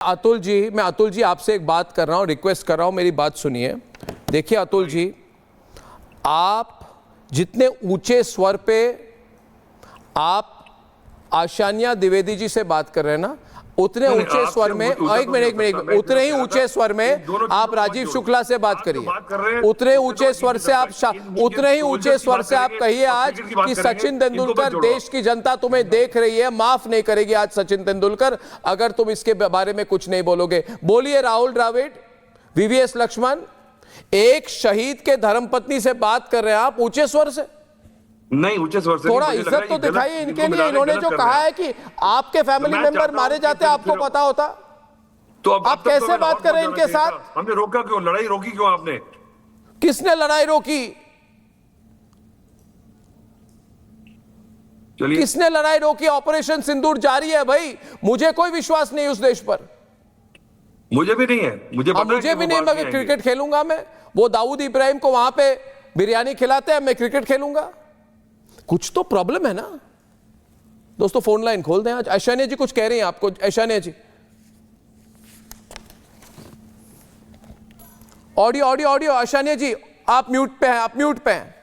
अतुल जी, मैं अतुल जी आपसे एक बात कर रहा हूँ, रिक्वेस्ट कर रहा हूँ, मेरी बात सुनिए। देखिए अतुल जी, आप जितने ऊंचे स्वर पे आप आशान्या द्विवेदी जी से बात कर रहे हैं ना, उतने ऊंचे स्वर में, एक मिनट, उतने ही ऊंचे स्वर में आप राजीव शुक्ला से बात करिए। उतने ऊंचे स्वर से आप उतने ही ऊंचे स्वर से आप कहिए आज कि सचिन तेंदुलकर, देश की जनता तुम्हें देख रही है, माफ नहीं करेगी आज सचिन तेंदुलकर अगर तुम इसके बारे में कुछ नहीं बोलोगे। बोलिए राहुल द्रविड़, वीवीएस लक्ष्मण, एक शहीद के धर्मपत्नी से बात कर रहे हैं आप ऊंचे स्वर से। नहीं, ऊंचे स्वर से थोड़ा इज्जत तो दिखाइए इनके लिए। इन्होंने जो कहा है कि आपके फैमिली मेंबर मारे जाते आपको पता होता, तो आप कैसे बात कर रहे हैं इनके साथ? हमने रोका क्यों? लड़ाई रोकी क्यों आपने? किसने लड़ाई रोकी? किसने लड़ाई रोकी? ऑपरेशन सिंदूर जारी है भाई, मुझे कोई विश्वास नहीं उस देश पर। मुझे भी नहीं है, मुझे भी नहीं। मैं क्रिकेट खेलूंगा, मैं वो दाऊद इब्राहिम को वहां पे बिरयानी खिलाते हैं, मैं क्रिकेट खेलूंगा? कुछ तो प्रॉब्लम है ना दोस्तों। फोन लाइन खोल दें आज। ऐशानिया जी कुछ कह रही हैं आपको। ऐशानिया जी, ऑडियो। ऐशानिया जी आप म्यूट पे हैं, आप म्यूट पे हैं।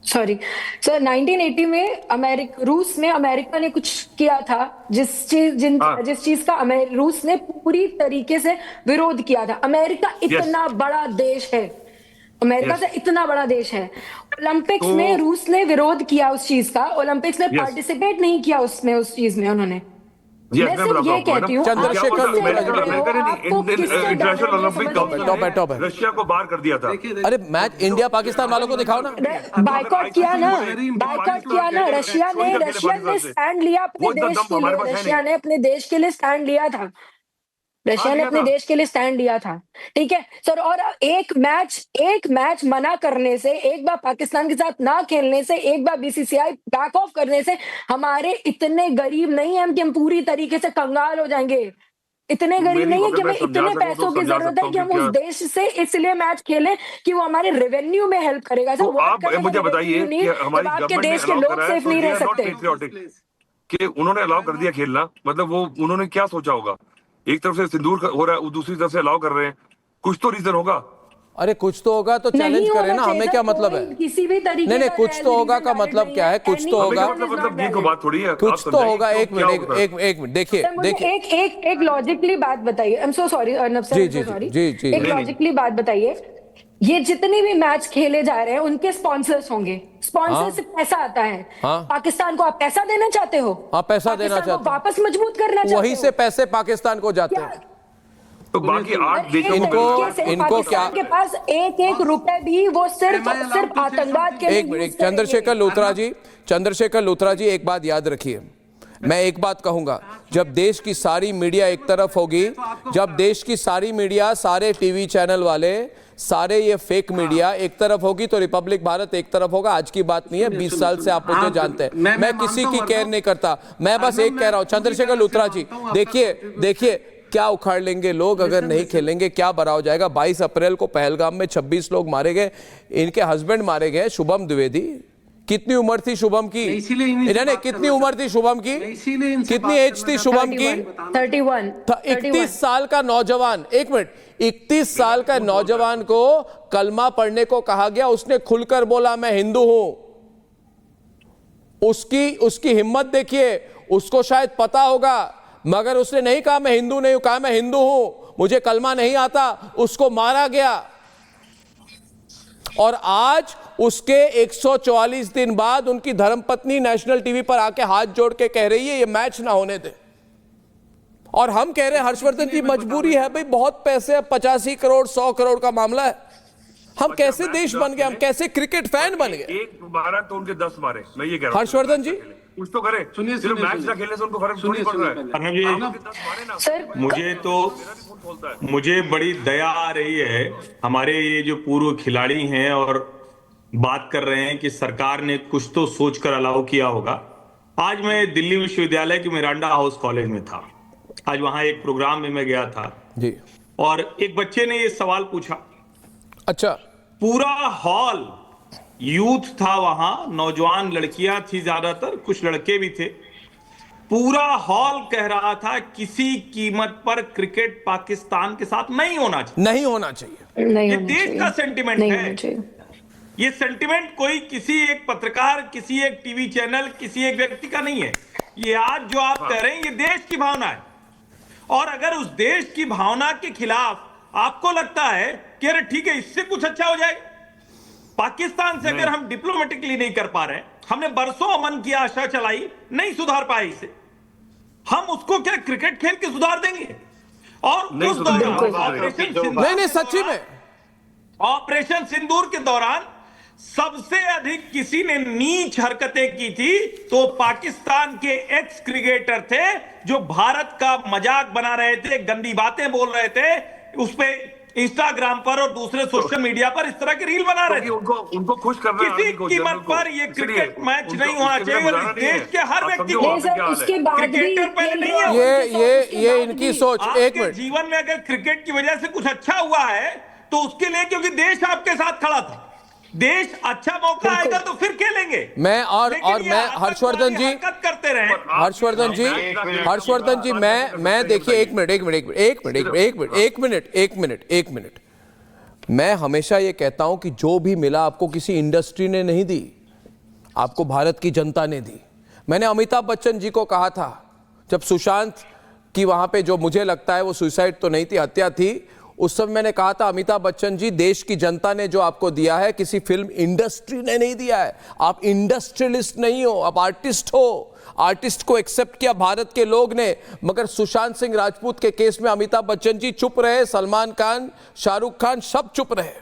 सॉरी सर, 1980 में रूस में अमेरिका ने कुछ किया था जिस चीज का रूस ने पूरी तरीके से विरोध किया था। अमेरिका इतना बड़ा देश है, अमेरिका से इतना बड़ा देश है। ओलंपिक्स में रूस ने विरोध किया उस चीज का, ओलंपिक्स में पार्टिसिपेट नहीं किया उसमें, उस चीज में उन्होंने। मैं सिर्फ ये कहती हूँ, चंद्रशेखर इंटरनेशनल ओलंपिक रशिया को बाहर कर दिया था। अरे मैच इंडिया पाकिस्तान वालों को दिखाओ ना। बायकॉट किया ना रशिया ने स्टैंड लिया अपने देश के लिए। रशिया ने अपने देश के लिए स्टैंड लिया था। रशिया ने अपने देश के लिए स्टैंड लिया था, ठीक है सर। और एक मैच मना करने से, एक बार पाकिस्तान के साथ ना खेलने से, एक बार बीसीसीआई बैक ऑफ करने से हमारे इतने गरीब नहीं है हम कि हम पूरी तरीके से कंगाल हो जाएंगे। इतने गरीब नहीं है कि हमें इतने पैसों की जरूरत है कि हम उस देश से इसलिए मैच खेलें कि वो हमारे रेवेन्यू में हेल्प करेगा। सर आप मुझे बताइए, आपके देश के लोग सेफ नहीं रह सकते कि उन्होंने अलाउ कर दिया खेलना, मतलब वो उन्होंने क्या सोचा होगा? एक तरफ से सिंदूर हो रहा है, दूसरी तरफ से अलाउ कर रहे हैं, कुछ तो रीजन होगा। अरे कुछ तो होगा तो चैलेंज करें ना, हमें क्या मतलब है? किसी भी तरीके नहीं, कुछ तो होगा का मतलब क्या है? कुछ तो होगा, मतलब ये को बात थोड़ी है, कुछ तो होगा। एक मिनट देखिए, एक लॉजिकली बात बताइए। I am so sorry Arnab sir, एक लॉजिकली बात बताइए। ये जितने भी मैच खेले जा रहे हैं उनके स्पॉन्सर्स होंगे, स्पॉन्सर से पैसा आता है। पाकिस्तान को आप पैसा देना चाहते हो? आप पैसा देना चाहते हो, वापस मजबूत करना चाहते हो, वहीं से पैसे पाकिस्तान को जाते हैं। तो बाकी 8 देशों इनको क्या के पास एक रुपए भी वो सिर्फ आतंकवाद के लिए। चंद्रशेखर लूथरा जी एक बात याद रखिए, मैं एक बात कहूंगा, जब देश की सारी मीडिया एक तरफ होगी, जब देश की सारी मीडिया, सारे टीवी चैनल वाले, सारे ये फेक मीडिया एक तरफ होगी तो रिपब्लिक भारत एक तरफ होगा। आज की बात नहीं है, 20 साल से आप मुझे जानते हैं, मैं किसी की केयर नहीं करता। मैं बस एक कह रहा हूं, चंद्रशेखर लूथरा जी, देखिए क्या उखाड़ लेंगे लोग अगर नहीं खेलेंगे, क्या बड़ा हो जाएगा। 22 अप्रैल को पहलगाम में 26 लोग मारे गए, इनके हस्बैंड मारे गए, शुभम द्विवेदी। कितनी उम्र थी शुभम की? कितनी उम्र थी शुभम की? कितनी एज थी शुभम की? 31। 31 साल का नौजवान, एक मिनट, 31 साल का नौजवान को कलमा पढ़ने को कहा गया, उसने खुलकर बोला मैं हिंदू हूं। उसकी हिम्मत देखिए, उसको शायद पता होगा मगर उसने नहीं कहा मैं हिंदू नहीं हूं, कहा मैं हिंदू हूं, मुझे कलमा नहीं आता। उसको मारा गया और आज उसके 144 दिन बाद उनकी धर्मपत्नी नेशनल टीवी पर आके हाथ जोड़ के कह रही है ये मैच ना होने दे। और हम कह रहे हैं हर्षवर्धन जी मजबूरी है भाई, बहुत पैसे, 85 करोड़ 100 करोड़ का मामला है। हम कैसे देश बन गए, हम कैसे क्रिकेट फैन बन गए? एक मारा तो उनके 10 मारे, मैं ये कह रहा हूं। हर्षवर्धन जी कुछ तो करे, सिर्फ मैच ना खेलने से उनको फर्क नहीं पड़ रहा है। मुझे बड़ी दया आ रही है, हमारे ये जो पूर्व खिलाड़ी हैं और बात कर रहे हैं कि सरकार ने कुछ तो सोचकर अलाउ किया होगा। आज मैं दिल्ली विश्वविद्यालय के मिरांडा हाउस कॉलेज में था, आज वहां एक प्रोग्राम में मैं गया था जी, और एक बच्चे ने ये सवाल पूछा। अच्छा, पूरा हॉल यूथ था, वहां नौजवान लड़कियां थी ज्यादातर, कुछ लड़के भी थे। पूरा हॉल कह रहा था किसी कीमत पर क्रिकेट पाकिस्तान के साथ नहीं होना चाहिए, नहीं होना चाहिए। नहीं ये होना देश चाहिए, का सेंटिमेंट नहीं है। होना चाहिए। ये सेंटिमेंट कोई किसी एक पत्रकार, किसी एक टीवी चैनल, किसी एक व्यक्ति का नहीं है। ये आज जो आप कह रहे हैं ये देश की भावना है। और अगर उस देश की भावना के खिलाफ आपको लगता है कि अरे ठीक है इससे कुछ अच्छा हो जाएगा, पाकिस्तान से अगर हम डिप्लोमेटिकली नहीं कर पा रहे, हमने बरसों अमन की आशा चलाई, नहीं सुधार पाए इसे, हम उसको क्या क्रिकेट खेल के सुधार देंगे? और नहीं उस सुधार दौरान पाएंगे। ऑपरेशन नहीं सच्ची में ऑपरेशन सिंदूर के दौरान सबसे अधिक किसी ने नीच हरकतें की थी तो पाकिस्तान के एक्स क्रिकेटर थे, जो भारत का मजाक बना रहे थे, गंदी बातें बोल रहे थे, उस पे इंस्टाग्राम पर और दूसरे सोशल मीडिया पर इस तरह के रील बना रहे थे। उनको खुश करना है, किसी आदमी को, कीमत जनरल को। पर ये क्रिकेट इसलिए मैच उनका- नहीं होना उसके चाहिए बिना और इस गुजारा नहीं देश है। के हर आप व्यक्ति समझो को, नहीं सर, क्या हाल है। उसके बाद भी क्रिकेटर पहले खेल नहीं रहे है। हैं उनके साथ, उसके ये बाद इनकी भी। सोच। एक आपके मिनट, जीवन में अगर क्रिकेट की वजह से कुछ अच्छा हुआ है तो उसके लिए, क्योंकि देश आपके साथ खड़ा था, देश अच्छा मौका आएगा तो फिर खेलेंगे। मैं और लेकिन ये मैं आतंकवादी हर्षवर्धन जी, हरकत करते रहे। हर्षवर्धन जी, हर्षवर्धन जी, मैं देखिए एक मिनट, मैं हमेशा ये कहता हूं कि जो भी मिला आपको किसी इंडस्ट्री ने नहीं दी, आपको भारत की जनता ने दी। मैंने अमिताभ बच्चन जी को कहा था जब सुशांत की वहां पे, जो मुझे लगता है वो सुसाइड तो नहीं थी, हत्या थी, उस समय मैंने कहा था अमिताभ बच्चन जी, देश की जनता ने जो आपको दिया है किसी फिल्म इंडस्ट्री ने नहीं दिया है। आप इंडस्ट्रियलिस्ट नहीं हो, आप आर्टिस्ट हो। आर्टिस्ट को एक्सेप्ट किया भारत के लोग ने, मगर सुशांत सिंह राजपूत के केस में अमिताभ बच्चन जी चुप रहे, सलमान खान, शाहरुख खान सब चुप रहे,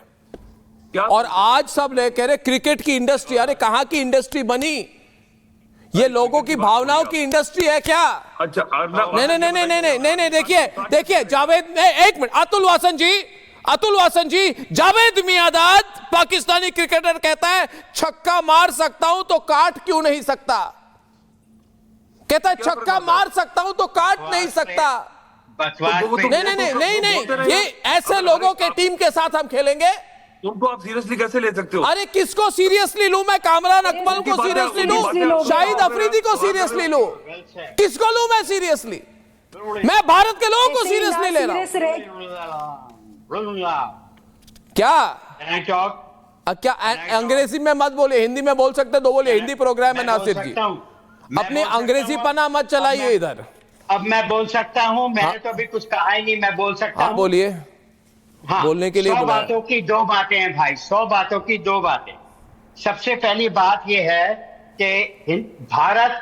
और आज सब कह रहे क्रिकेट की इंडस्ट्री। अरे कहां की इंडस्ट्री बनी? ये लोगों की भावनाओं की इंडस्ट्री है क्या? अच्छा नहीं, देखिए जावेद, एक मिनट, अतुल वासन जी, जावेद मियांदाद पाकिस्तानी क्रिकेटर कहता है छक्का मार सकता हूं तो काट क्यों नहीं सकता? कहता है छक्का मार सकता हूं तो काट नहीं सकता। नहीं, ये ऐसे लोगों के टीम के साथ हम खेलेंगे? तुमको आप सीरियसली कैसे ले सकते हो? अरे किसको सीरियसली लूं मैं? कामरान अकमल को सीरियसली लूं? शाहिद अफरीदी को सीरियसली लूं? किसको लूं मैं सीरियसली? मैं भारत के लोगों को सीरियसली ले रहा हूं। क्या अंग्रेजी में मत बोलिए, हिंदी में बोल सकते तो बोलिए। हिंदी प्रोग्राम है नासिर जी, अपनी अंग्रेजी पना मत चलाइए इधर। अब मैं बोल सकता हूं, मैंने तो अभी कुछ कहा ही नहीं, मैं बोल सकता हूं। बोलिए। हाँ, बोलने के लिए 100 बुलाया। बातों की दो बातें हैं भाई, 100 बातों की दो बातें। सबसे पहली बात यह है कि भारत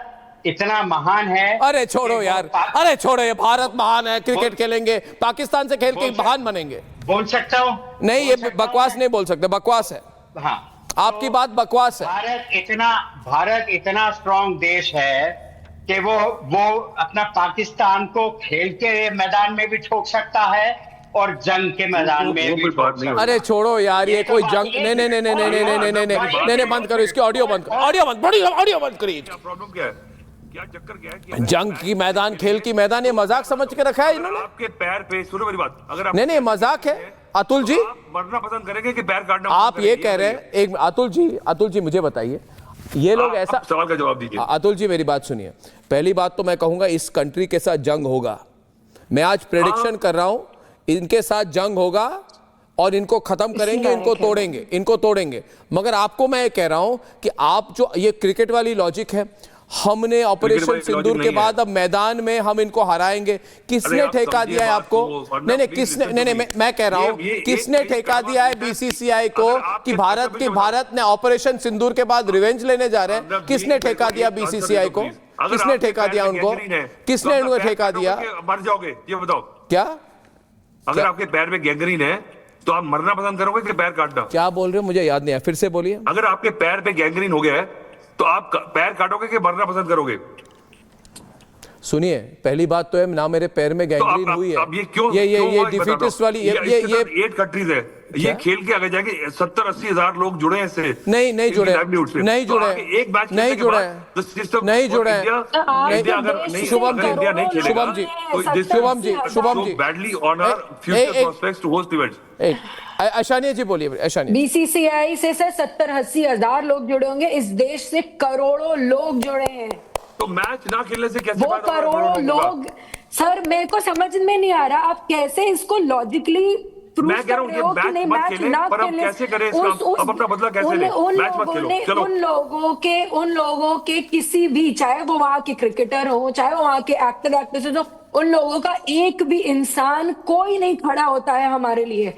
इतना महान है। अरे छोड़ो यार, अरे छोड़ो, ये भारत महान है, क्रिकेट खेलेंगे, पाकिस्तान से खेल के महान बनेंगे। बोल सकता हूं? नहीं, ये बकवास नहीं बोल सकते, बकवास है। हाँ, आपकी बात बकवास है। भारत इतना स्ट्रांग देश है कि वो अपना पाकिस्तान को खेल के मैदान में भी ठोक सकता है और जंग के मैदान में भी ठोक सकता है। अरे छोड़ो यार, ये कोई जंग नहीं, बंद करो इसकी ऑडियो, बंद करो ऑडियो बंद करिए। प्रॉब्लम क्या है? क्या चक्कर क्या है? जंग की मैदान, खेल की मैदान, ये मजाक समझ के रखा है इन्होंने। आपके पैर पे, सुनो मेरी बात, अगर नहीं मजाक है अतुल जी। आप मरना पसंद करेंगे कि पैर काटना? आप ये कह रहे हैं, एक अतुल जी मुझे बताइए, ये लोग ऐसा, सवाल का जवाब दीजिए। अतुल जी मेरी बात सुनिए। पहली बात तो मैं कहूंगा इस कंट्री के साथ जंग होगा। मैं आज प्रेडिक्शन कर रहा हूं, इनके साथ जंग होगा और इनको खत्म करेंगे, इनको तोड़ेंगे। मगर आपको मैं ये कह रहा हूं कि आप जो ये क्रिकेट वाली लॉजिक है, हमने ऑपरेशन सिंदूर के बाद अब मैदान में हम इनको हराएंगे। किसने ठेका दिया है आपको? नहीं किसने, नहीं मैं कह रहा हूं किसने ठेका दिया है बीसीसीआई को कि भारत ने ऑपरेशन सिंदूर के बाद रिवेंज लेने जा रहे हैं? किसने ठेका दिया बीसीसीआई को? किसने ठेका दिया उनको? किसने उनको ठेका दिया? मर जाओगे, ये बताओ। क्या? अगर आपके पैर में गैंग्रीन है तो आप मरना पसंद करोगे कि पैर काटना? क्या बोल रहे हो, मुझे याद नहीं है, फिर से बोलिए। अगर आपके पैर पे गैंग्रीन हो गया है तो आप पैर काटोगे कि मरना पसंद करोगे? सुनिए, पहली बात तो है ना मेरे पैर में गैंग्रीन हुई है। अब ये क्यों? ये डिफीटिस्ट वाली ये 8 कंट्रीज है, ये खेल के आगे जाके 70-80 हजार लोग जुड़े हैं इससे। नहीं जुड़े, नहीं जुड़े, एक मैच नहीं जुड़े, नहीं जुड़े। Shubham ji badly on our future prospects to host events. Aishania ji बोलिए। ऐशानिया, बीसीसीआई से सर 70-80 हजार लोग जुड़े होंगे, इस देश से करोड़ों लोग जुड़े हैं। तो मैच ना खेलने से कैसे वो फायदा होगा करोड़ों लोगों का? लोग, सर मेरे को समझ में नहीं आ रहा आप कैसे इसको लॉजिकली प्रूव मैं कह रहा कर हूं रहे कि हो कि मैच नहीं मत मैच खेलें, ना पर अब खेलने कैसे करें इसका? अब अपना बदला कैसे लें? मैच मत खेलो, चलो। उन लोगों के किसी भी, चाहे वो वहां के क्रिकेटर हो, चाहे वो वहां के एक्टर एक्ट्रेसेस हो, उन लोगों का एक भी इंसान कोई नहीं खड़ा होता है हमारे लिए।